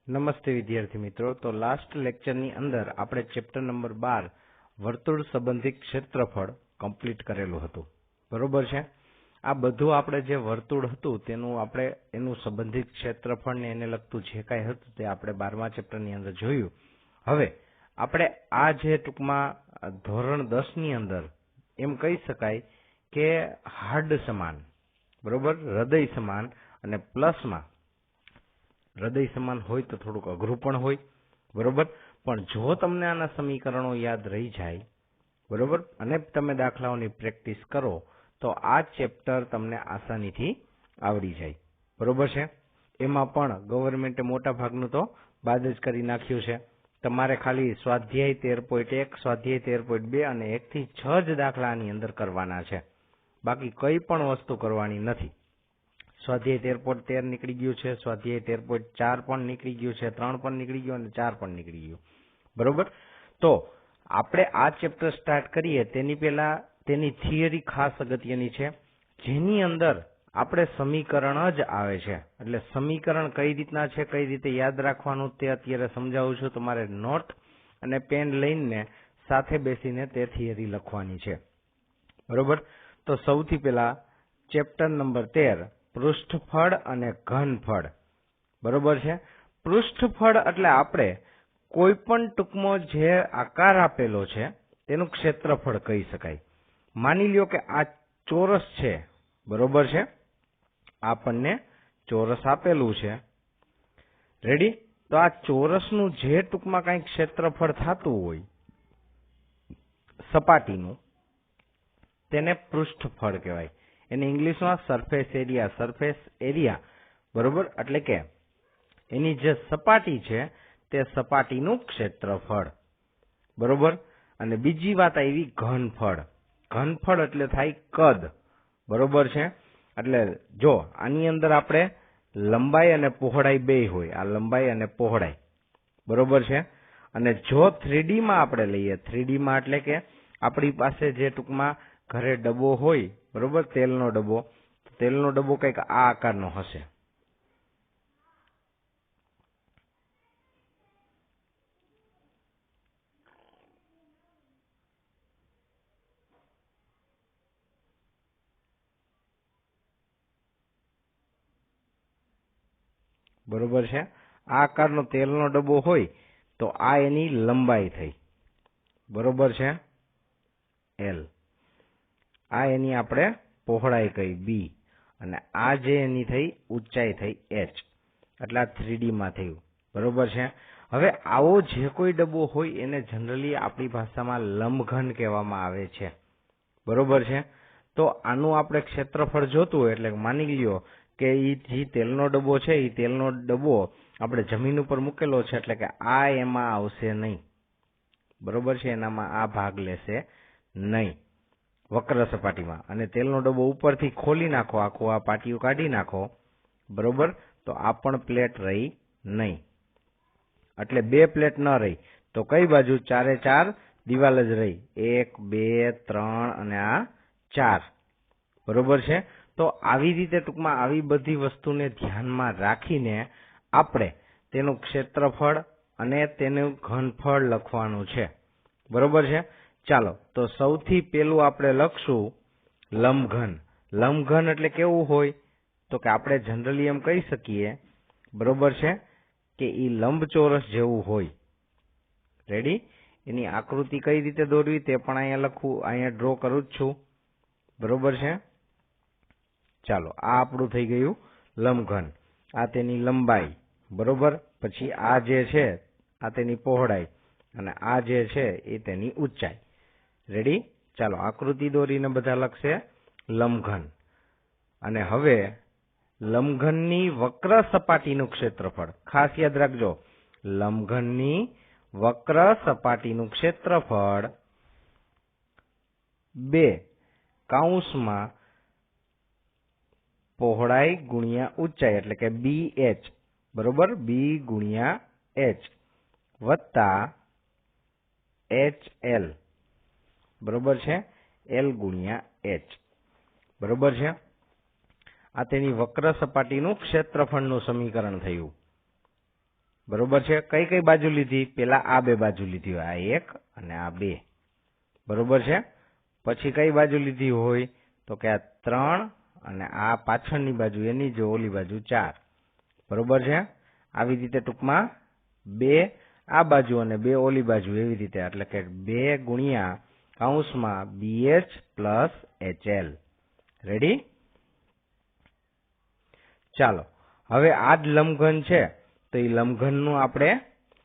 નમસ્તે વિદ્યાર્થી મિત્રો. તો લાસ્ટ લેક્ચરની અંદર આપણે ચેપ્ટર નંબર 12 વર્તુળ સંબંધિત ક્ષેત્રફળ કમ્પ્લીટ કરેલું હતું. બરોબર છે. આ બધું આપણે જે વર્તુળ હતું તેનું આપણે એનું સંબંધિત ક્ષેત્રફળ ને એને લગતું જે કાંઈ હતું તે આપણે 12મા ચેપ્ટરની અંદર જોયું. હવે આપણે આ જે ટૂંકમાં ધોરણ 10 ની અંદર એમ કહી શકાય કે હાર્ડ સમાન, બરોબર, હૃદય સમાન અને પ્લસમાં હૃદય સમાન હોય તો થોડુંક અઘરું પણ હોય, બરોબર. પણ જો તમને આના સમીકરણો યાદ રહી જાય, બરોબર, અને તમે દાખલાઓની પ્રેક્ટિસ કરો તો આ ચેપ્ટર તમને આસાનીથી આવડી જાય, બરોબર છે. એમાં પણ ગવર્મેન્ટે મોટા ભાગનું તો બાદ જ કરી નાખ્યું છે. તમારે ખાલી સ્વાધ્યાય 13.1, સ્વાધ્યાય 13.2 અને 1 થી 6 જ દાખલાની અંદર કરવાના છે. બાકી કઈ પણ વસ્તુ કરવાની નથી. સ્વાધ્યાય 13.13 નીકળી ગયું છે, સ્વાધ્યાય 13.4 પણ નીકળી ગયું છે, 3 પણ નીકળી ગયું અને 4 પણ નીકળી ગયું, બરોબર. તો આપણે આ ચેપ્ટર સ્ટાર્ટ કરીએ તેની પહેલા તેની થિયરી ખાસ અગત્યની છે, જેની અંદર આપણે સમીકરણ જ આવે છે. એટલે સમીકરણ કઈ રીતના છે, કઈ રીતે યાદ રાખવાનું તે અત્યારે સમજાવું છું. તમારે નોટ અને પેન લઈને સાથે બેસીને તે થિયરી લખવાની છે, બરોબર. તો સૌથી પહેલા ચેપ્ટર નંબર 13 પૃષ્ઠફળ અને ઘનફળ, બરોબર છે. પૃષ્ઠફળ એટલે આપણે કોઈ પણ ટૂંકમાં જે આકાર આપેલો છે તેનું ક્ષેત્રફળ કહી શકાય. માની લ્યો કે આ ચોરસ છે, બરોબર છે. આપણને ચોરસ આપેલું છે, રેડી. તો આ ચોરસનું જે ટૂંકમાં કંઈક ક્ષેત્રફળ થતું હોય સપાટીનું, તેને પૃષ્ઠફળ કહેવાય. એને ઇંગ્લિશમાં સરફેસ એરિયા, બરોબર. એટલે કે એની જે સપાટી છે તે સપાટીનું ક્ષેત્રફળ, બરોબર. અને બીજી વાત આવી ઘનફળ. ઘનફળ એટલે થાય કદ, બરોબર છે. એટલે જો આની અંદર આપણે લંબાઈ અને પહોળાઈ બે હોય, આ લંબાઈ અને પહોળાઈ, બરોબર છે. અને જો 3D માં આપણે લઈએ, 3D માં એટલે કે આપણી પાસે જે ટૂંકમાં ઘરે ડબ્બો હોય, બરોબર, તેલનો ડબ્બો કંઈક આ આકારનો હશે, બરોબર છે. આ આકારનો તેલનો ડબ્બો હોય તો આ એની લંબાઈ થઈ, બરોબર છે, L. આ એની આપણે પહોળાઈ કહી B, અને આ જે એની થઈ ઊંચાઈ થઈ H. એટલે આ 3D માં થયું, બરોબર છે. હવે આવો જે કોઈ ડબ્બો હોય એને જનરલી આપણી ભાષામાં લંબઘન કહેવામાં આવે છે, બરોબર છે. તો આનું આપણે ક્ષેત્રફળ જોતું હોય એટલે માની લ્યો કે જે તેલનો ડબ્બો છે એ તેલનો ડબ્બો આપણે જમીન ઉપર મૂકેલો છે, એટલે કે આ એમાં આવશે નહીં, બરોબર છે. એનામાં આ ભાગ લેશે નહીં વક્ર સપાટીમાં. અને તેલનો ડબ્બો ઉપરથી ખોલી નાખો, આખું આ પાટિયું કાઢી નાખો, બરોબર, તો આ પણ પ્લેટ રહી નહીં. એટલે બે પ્લેટ ન રહી તો કઈ બાજુ? 4 દિવાલ જ રહી, 1 2 3 અને આ 4, બરોબર છે. તો આવી રીતે ટૂંકમાં આવી બધી વસ્તુને ધ્યાનમાં રાખીને આપણે તેનું ક્ષેત્રફળ અને તેનું ઘનફળ લખવાનું છે, બરોબર છે. ચાલો, તો સૌથી પહેલું આપણે લખશું લંબઘન. લંબઘન એટલે કેવું હોય? તો કે આપણે જનરલી એમ કહી શકીએ, બરોબર છે, કે એ લંબચોરસ જેવું હોય, રેડી. એની આકૃતિ કઈ રીતે દોરવી તે પણ અહીંયા લખવું, અહીંયા ડ્રો કરું જ છું, બરોબર છે. ચાલો, આ આપણું થઈ ગયું લંબઘન. આ તેની લંબાઈ, બરોબર. પછી આ જે છે આ તેની પહોળાઈ, અને આ જે છે એ તેની ઊંચાઈ, રેડી. ચાલો, આકૃતિ દોરીને બધા લખશે લંબઘન. અને હવે લંબઘનની વક્ર સપાટીનું ક્ષેત્રફળ ખાસ યાદ રાખજો. લંબઘનની વક્ર સપાટીનું ક્ષેત્રફળ 2 કૌંસમાં પહોળાઈ ગુણ્યા ઊંચાઈ એટલે કે BH, બરોબર, B ગુણ્યા H વત્તા HL, બરોબર છે, L ગુણ્યા H, બરોબર છે. આ તેની વક્ર સપાટીનું ક્ષેત્રફળનું સમીકરણ થયું. બરોબર છે. કઈ કઈ બાજુ લીધી? પેલા આ બે બાજુ લીધી હોય, આ 1 અને આ 2. બરોબર છે. પછી કઈ બાજુ લીધી હોય? તો કે આ 3 અને આ પાછળની બાજુ એની જે ઓલી બાજુ 4. બરોબર છે. આવી રીતે ટૂંકમાં 2 આ બાજુ અને 2 ઓલી બાજુ એવી રીતે, એટલે કે 2 ગુણ્યા કૌંસમાં BH પ્લસ HL. રેડી? ચાલો હવે આ જ લંબઘન છે, તો એ લંબઘનનું આપણે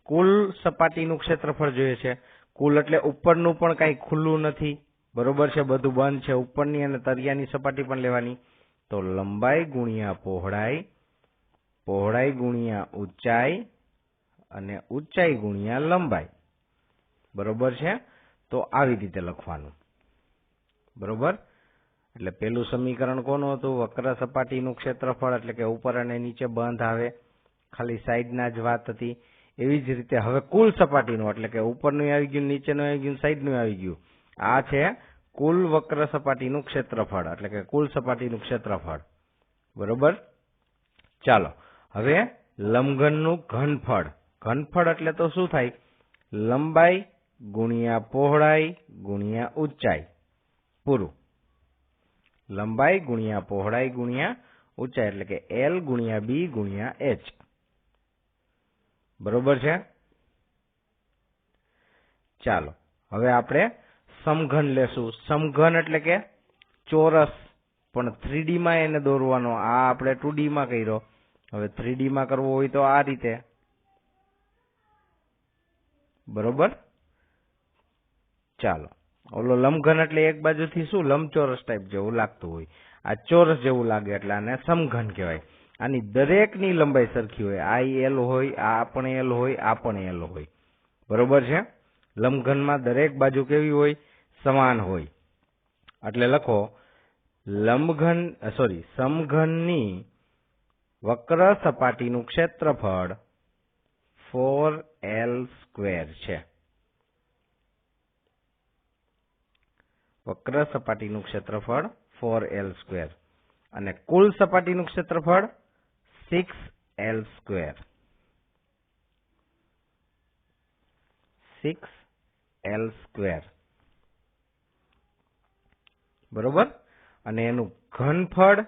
કુલ સપાટીનું ક્ષેત્રફળ જોઈએ છે. કુલ એટલે ઉપરનું પણ કઈ ખુલ્લું નથી. બરોબર છે, બધું બંધ છે. ઉપરની અને તળિયાની સપાટી પણ લેવાની. તો લંબાઈ ગુણ્યા પહોળાઈ, પહોળાઈ ગુણ્યા ઊંચાઈ અને ઊંચાઈ ગુણ્યા લંબાઈ. બરોબર છે. તો આવી રીતે લખવાનું. બરોબર. એટલે પેલું સમીકરણ કોનું હતું? વક્ર સપાટીનું ક્ષેત્રફળ, એટલે કે ઉપર અને નીચે બંધ આવે, ખાલી સાઈડના જ વાત હતી. એવી જ રીતે હવે કુલ સપાટીનું, એટલે કે ઉપરનું આવી ગયું, નીચેનું આવી ગયું, સાઈડનું આવી ગયું. આ છે કુલ વક્ર સપાટીનું ક્ષેત્રફળ, એટલે કે કુલ સપાટીનું ક્ષેત્રફળ. બરોબર. ચાલો હવે લંબઘનનું ઘનફળ. ઘનફળ એટલે તો શું થાય? લંબાઈ ગુણ્યા પહોળાઈ ગુણ્યા ઊંચાઈ. પૂરું. લંબાઈ ગુણ્યા પહોળાઈ ગુણ્યા ઊંચાઈ, એટલે કે L ગુણ્યા B ગુણ્યા H. બરોબર છે. ચાલો હવે આપણે સમઘન લેશું. સમઘન એટલે કે ચોરસ, પણ 3D માં એને દોરવાનો. આ આપણે 2D માં કર્યો. હવે 3D માં કરવો હોય તો આ રીતે. બરોબર. ચાલો, ઓલો લંબઘન એટલે એક બાજુથી શું લંબચોરસ ટાઈપ જેવું લાગતું હોય, આ ચોરસ જેવું લાગે, એટલે આને સમઘન કહેવાય. આની દરેકની લંબાઈ સરખી હોય. આ L હોય, આ પણ L હોય, આ પણ L હોય. બરોબર છે. લંબઘનમાં દરેક બાજુ કેવી હોય? સમાન હોય. એટલે લખો સમઘનની વક્ર સપાટીનું ક્ષેત્રફળ 4L² છે. વક્ર સપાટીનું ક્ષેત્રફળ 4L² અને કુલ સપાટીનું ક્ષેત્રફળ 6L². 6L². બરોબર. અને એનું ઘનફળ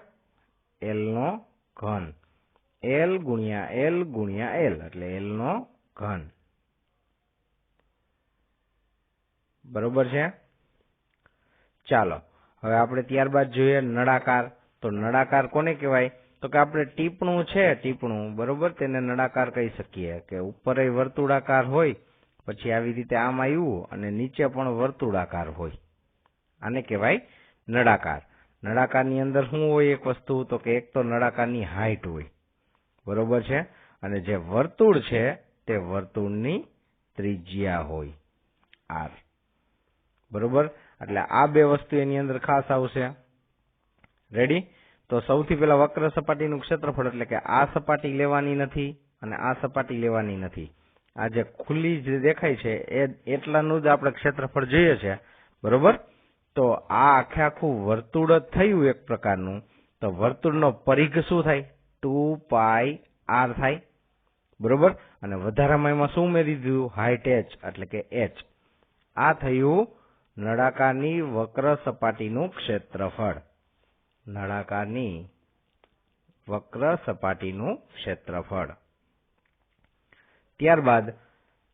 L નો ઘન. L ગુણ્યા L ગુણ્યા L, એટલે L નો ઘન. બરોબર છે. ચાલો હવે આપણે ત્યારબાદ જોઈએ નળાકાર. તો નળાકાર કોને કહેવાય? તો કે આપણે ટીપણું છે, ટીપણું, બરોબર, તેને નળાકાર કહી શકીએ. કે ઉપર વર્તુળાકાર હોય, પછી આવી રીતે આમ આવ્યું અને નીચે પણ વર્તુળાકાર હોય. આને કહેવાય નળાકાર. નળાકારની અંદર શું હોય એક વસ્તુ? તો કે એક તો નળાકારની હાઈટ હોય. બરોબર છે. અને જે વર્તુળ છે તે વર્તુળની ત્રિજ્યા હોય, R. બરોબર. એટલે આ બે વસ્તુ એની અંદર ખાસ આવશે. રેડી? તો સૌથી પહેલા વક્ર સપાટીનું ક્ષેત્રફળ, એટલે કે આ સપાટી લેવાની નથી અને આ સપાટી લેવાની નથી. આ જે ખુલ્લી જે દેખાય છે એટલાનું જ આપણે ક્ષેત્રફળ જોઈએ છે. બરોબર. તો આ આખું વર્તુળ જ થયું એક પ્રકારનું. તો વર્તુળનો પરિઘ શું થાય? 2πr થાય. બરોબર. અને વધારામાં એમાં શું ઉમેરી દીધું? હાઈટ H, એટલે કે H. આ થયું નળાકારની વક્ર સપાટીનું ક્ષેત્રફળ. નળાકારની વક્ર સપાટીનું ક્ષેત્રફળ. ત્યારબાદ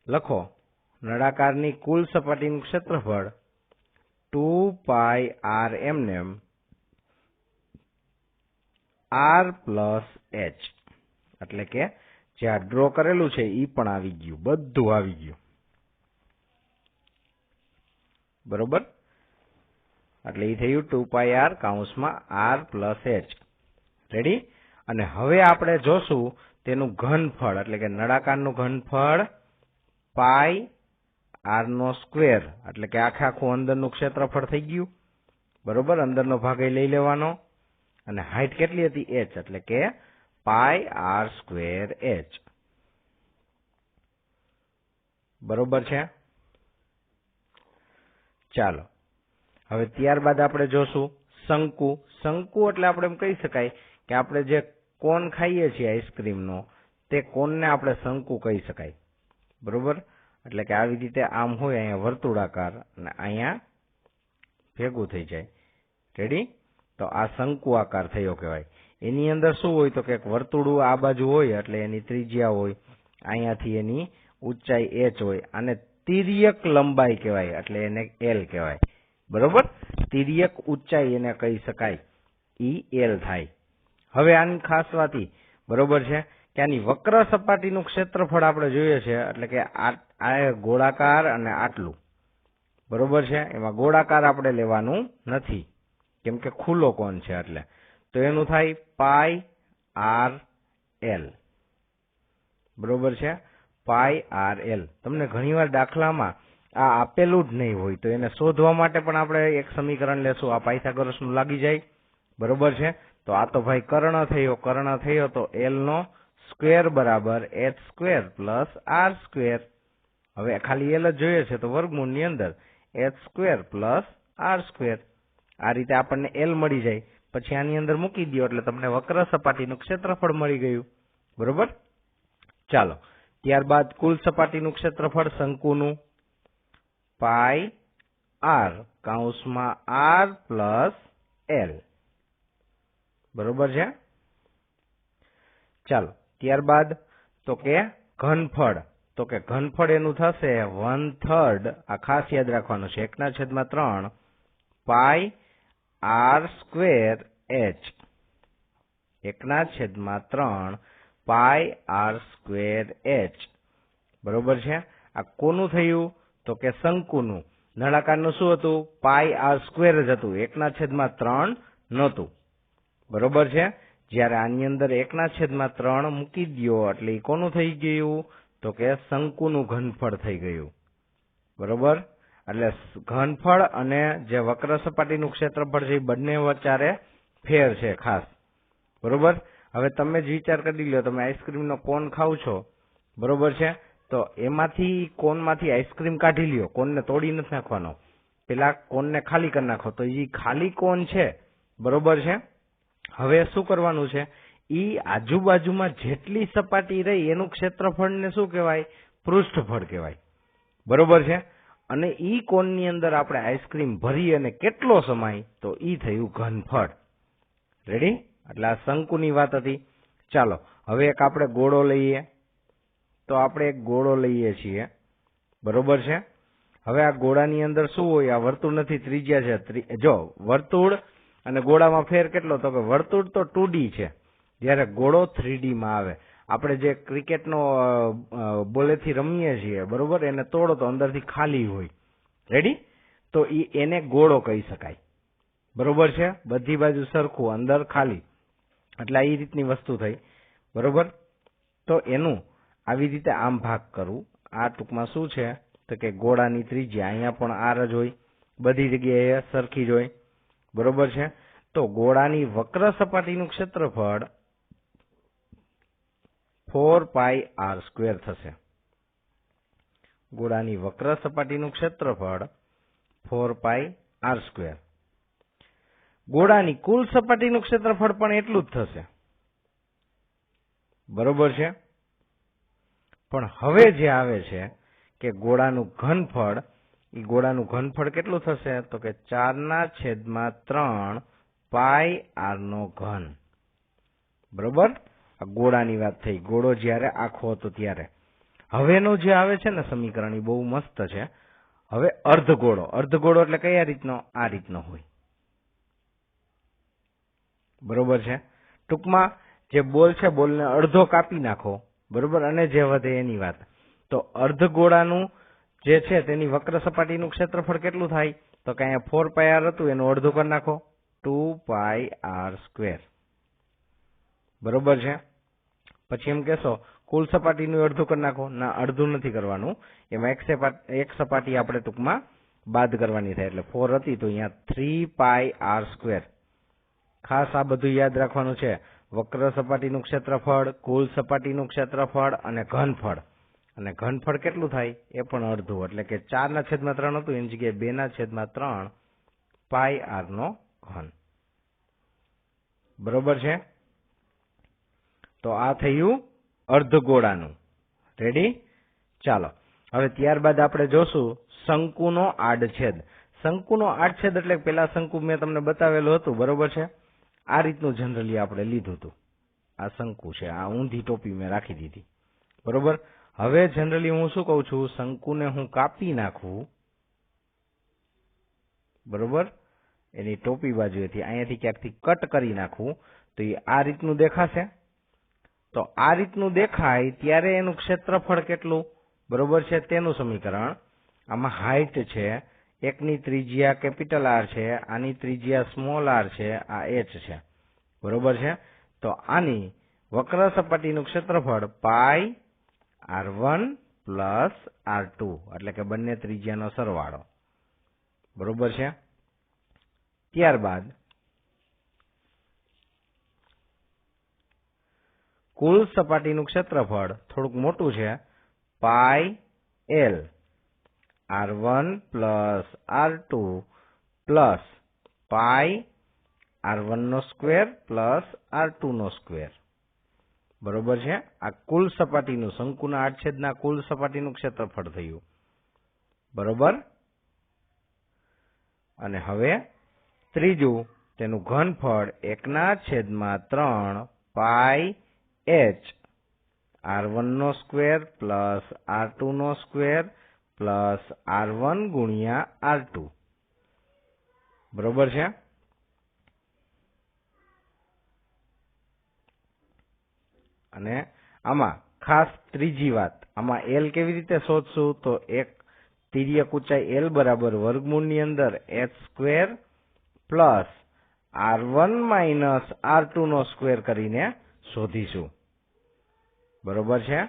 લખો નળાકારની કુલ સપાટીનું ક્ષેત્રફળ 2πr એમનેમ R પ્લસ H. એટલે કે જે આ ડ્રો કરેલું છે એ પણ આવી ગયું, બધું આવી ગયું. બરોબર. એટલે એ થયું 2πr કૌંસમાં R પ્લસ H. રેડી? અને હવે આપણે જોશું તેનું ઘનફળ, એટલે કે નળાકારનું ઘનફળ πr², એટલે કે આખું અંદરનું ક્ષેત્રફળ થઈ ગયું. બરોબર. અંદરનો ભાગ લઈ લેવાનો. અને હાઈટ કેટલી હતી? H, એટલે કે πr²H. બરોબર છે. ચાલો હવે ત્યારબાદ આપણે જોશું શંકુ. શંકુ એટલે આપણે એમ કહી શકાય કે આપણે જે કોન ખાઈએ છીએ આઈસ્ક્રીમનો, તે કોણને આપણે શંકુ કહી શકાય. બરોબર, એટલે કે આવી રીતે આમ હોય અહીંયા વર્તુળાકાર અને અહીંયા ભેગું થઈ જાય. રેડી? તો આ શંકુ આકાર થયો કહેવાય. એની અંદર શું હોય તો કે વર્તુળું આ બાજુ હોય એટલે એની ત્રિજ્યા હોય, અહીંયાથી એની ઊંચાઈ h હોય, અને તિર્યક લંબાઈ કહેવાય એટલે એને L કહેવાય. બરોબર, તિર્યક ઊંચાઈ એને કહી શકાય, ઈ L થાય. હવે આની ખાસ વાત ઈ, બરોબર છે, કે આની વક્ર સપાટીનું ક્ષેત્રફળ આપણે જોઈએ છે, એટલે કે આ ગોળાકાર અને આટલું. બરોબર છે, એમાં ગોળાકાર આપણે લેવાનું નથી કેમ કે ખુલ્લો કોણ છે એટલે. તો એનું થાય પાઈ આર એલ. બરોબર છે, પાઈ આર એલ. તમને ઘણીવાર દાખલામાં આ આપેલું જ નહીં હોય તો એને શોધવા માટે પણ આપણે એક સમીકરણ લેશું, આ પાયથાગોરસનું લાગી જાય. બરોબર છે, તો આ તો ભાઈ કર્ણ થયો તો એલ નો સ્ક્વેર બરાબર h square plus r square. હવે ખાલી એલ જ જોઈએ છે તો વર્ગમૂળ ની અંદર h square plus r square. આ રીતે આપણને એલ મળી જાય. પછી આની અંદર મૂકી દો એટલે તમને વક્ર સપાટીનું ક્ષેત્રફળ મળી ગયું. બરોબર, ચાલો ત્યારબાદ કુલ સપાટીનું ક્ષેત્રફળ શંકુનું પાઈ આર કૌંસમાં આર પ્લસ એલ. બરોબર છે, ચાલો ત્યારબાદ તો કે ઘનફળ એનું થશે 1/3. આ ખાસ યાદ રાખવાનું છે, 1/3 પાઈ આર સ્ક્વેર h. 1/3 પાઈ આર સ્ક્વેર h. બરોબર છે, આ કોનું થયું તો કે શંકુનું. નળાકારનું શું હતું? પાઈ આર સ્ક્વેર જ હતું, 1/3 નહોતું. બરોબર છે, જ્યારે આની અંદર 1/3 મૂકી દો એટલે એ કોનું થઈ ગયું તો કે શંકુનું ઘનફળ થઈ ગયું. બરોબર, એટલે ઘનફળ અને જે વક્ર સપાટીનું ક્ષેત્રફળ છે એ બંને વચ્ચે ફેર છે ખાસ. બરોબર, હવે તમે જ વિચાર કરી લો, તમે આઈસ્ક્રીમનો કોન ખાવ છો. બરોબર છે, તો એમાંથી કોનમાંથી આઈસ્ક્રીમ કાઢી લ્યો, કોનને તોડી નથી નાખવાનો, પેલા કોનને ખાલી કરી નાખો તો એ ખાલી કોન છે. બરોબર છે, હવે શું કરવાનું છે, ઈ આજુબાજુમાં જેટલી સપાટી રહી એનું ક્ષેત્રફળને શું કહેવાય? પૃષ્ઠફળ કહેવાય. બરોબર છે, અને ઈ કોનની અંદર આપણે આઈસ્ક્રીમ ભરી અને કેટલો સમાય તો ઈ થયું ઘનફળ. રેડી? એટલે આ શંકુની વાત હતી. ચાલો હવે એક આપણે ગોળો લઈએ. તો આપણે એક ગોળો લઈએ છીએ. બરોબર છે, હવે આ ગોળાની અંદર શું હોય? આ વર્તુળ નથી, ત્રિજ્યા છે. જો વર્તુળ અને ગોળામાં ફેર કેટલો? તો કે વર્તુળ તો 2D છે, જ્યારે ગોળો 3D માં આવે. આપણે જે ક્રિકેટનો બોલેથી રમીએ છીએ, બરોબર, એને તોડો તો અંદરથી ખાલી હોય. રેડી? તો એને ગોળો કહી શકાય. બરોબર છે, બધી બાજુ સરખું, અંદર ખાલી, એટલે એ રીતની વસ્તુ થઈ. બરોબર, તો એનું આવી રીતે આમ ભાગ કરવું. આ ટૂંકમાં શું છે તો કે ગોળાની ત્રિજ્યા અહીંયા પણ આર જ હોય, બધી જગ્યાએ સરખી જ હોય. બરોબર છે, તો ગોળાની વક્ર સપાટીનું ક્ષેત્રફળ 4 પાઈ આર સ્ક્વેર થશે. ગોળાની વક્ર સપાટીનું ક્ષેત્રફળ 4 પાઈ આર સ્ક્વેર. ગોળાની કુલ સપાટીનું ક્ષેત્રફળ પણ એટલું જ થશે. બરોબર છે, પણ હવે જે આવે છે કે ગોળાનું ઘનફળ, એ ગોળાનું ઘનફળ કેટલું થશે તો કે 4/3 પાઈ આર નો ઘન. બરોબર, આ ગોળાની વાત થઈ, ગોળો જ્યારે આખો હતો ત્યારે. હવેનો જે આવે છે ને સમીકરણ એ બહુ મસ્ત છે. હવે અર્ધગોળો એટલે કયા રીતનો? આ રીતનો હોય. બરોબર છે, ટૂંકમાં જે બોલ છે બોલને અડધો કાપી નાખો. બરોબર, અને જે વધે એની વાત. તો અર્ધગોળાનું જે છે તેની વક્ર સપાટીનું ક્ષેત્રફળ કેટલું થાય તો કે અહીંયા 4 પાઈ આર હતું, એનું અડધું કરી નાખો, 2 પાઈ આર સ્ક્વેર. બરોબર છે, પછી એમ કહેશો કુલ સપાટીનું અડધું કરી નાખો. ના, અડધું નથી કરવાનું, એમાં એક સપાટી આપણે ટૂંકમાં બાદ કરવાની થાય. એટલે 4 હતી તો અહીંયા 3 પાઈ આર સ્ક્વેર. ખાસ આ બધું યાદ રાખવાનું છે. વક્ર સપાટીનું ક્ષેત્રફળ, કુલ સપાટીનું ક્ષેત્રફળ અને ઘનફળ. અને ઘનફળ કેટલું થાય એ પણ અડધું, એટલે કે 4/3 હતું એની જગ્યાએ 2/3 પાઈ આર નો ઘન. બરોબર છે, તો આ થયું અર્ધગોળાનું. રેડી? ચાલો હવે ત્યારબાદ આપણે જોશું શંકુનો આડછેદ. શંકુનો આડછેદ એટલે પેલા શંકુ મેં તમને બતાવેલું હતું, બરોબર છે? આ રીતનું જનરલી આપણે લીધું હતું. આ શંકુ છે, આ ઊંધી ટોપી મેં રાખી દીધી, બરોબર. હવે જનરલી હું શું કહું છું, શંકુને હું કાપી નાખું, બરોબર, એની ટોપી બાજુએથી અહીંયાથી ક્યાંકથી કટ કરી નાખું તો એ આ રીતનું દેખાશે. તો આ રીતનું દેખાય ત્યારે એનું ક્ષેત્રફળ કેટલું, બરોબર છે, તેનું સમીકરણ. આમાં હાઈટ છે, એકની ત્રિજ્યા કેપિટલ આર છે, આની ત્રિજ્યા સ્મોલ આર છે, આ એચ છે, બરોબર છે. તો આની વક્ર સપાટીનું ક્ષેત્રફળ પાઈ r1 પ્લસ r2 એટલે કે બંને ત્રિજ્યાનો સરવાળો, બરોબર છે. ત્યારબાદ કુલ સપાટીનું ક્ષેત્રફળ થોડુંક મોટું છે, pi l r1 plus r2 plus pi r1 નો સ્ક્વેર પ્લસ r2 નો સ્ક્વેર, બરોબર છે. આ કુલ સપાટીનું, શંકુના આડછેદના કુલ સપાટીનું ક્ષેત્રફળ થયું, બરોબર. અને હવે ત્રીજું, તેનું ઘનફળ 1/3 પાઈ h r1 નો સ્ક્વેર પ્લસ r2 નો સ્ક્વેર પ્લસ r1 ગુણ્યા r2, બરોબર છે. અને આમાં ખાસ ત્રીજી વાત, આમાં એલ કેવી રીતે શોધશું, તો એક તિર્યક ઊંચાઈ એલ બરાબર વર્ગમૂળની અંદર h square plus r1 minus r2 નો સ્ક્વેર કરીને શોધીશું, બરોબર છે.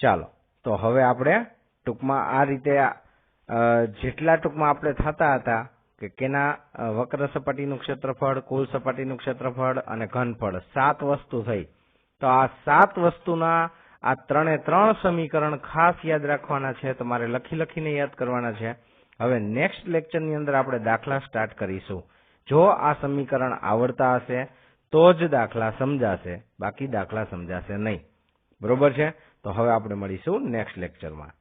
ચાલો તો હવે આપણે ટૂંકમાં આ રીતે જેટલા ટૂંકમાં આપણે થતા હતા કે કેના વક્ર સપાટીનું ક્ષેત્રફળ, કુલ સપાટીનું ક્ષેત્રફળ અને ઘનફળ, 7 વસ્તુ થઈ. તો આ 7 વસ્તુના આ 3 સમીકરણ ખાસ યાદ રાખવાના છે, તમારે લખીને યાદ કરવાના છે. હવે નેક્સ્ટ લેક્ચરની અંદર આપણે દાખલા સ્ટાર્ટ કરીશું. જો આ સમીકરણ આવડતા હશે તો જ દાખલા સમજાશે, બાકી દાખલા સમજાશે નહીં, બરોબર છે. તો હવે આપણે મળીશું નેક્સ્ટ લેક્ચરમાં.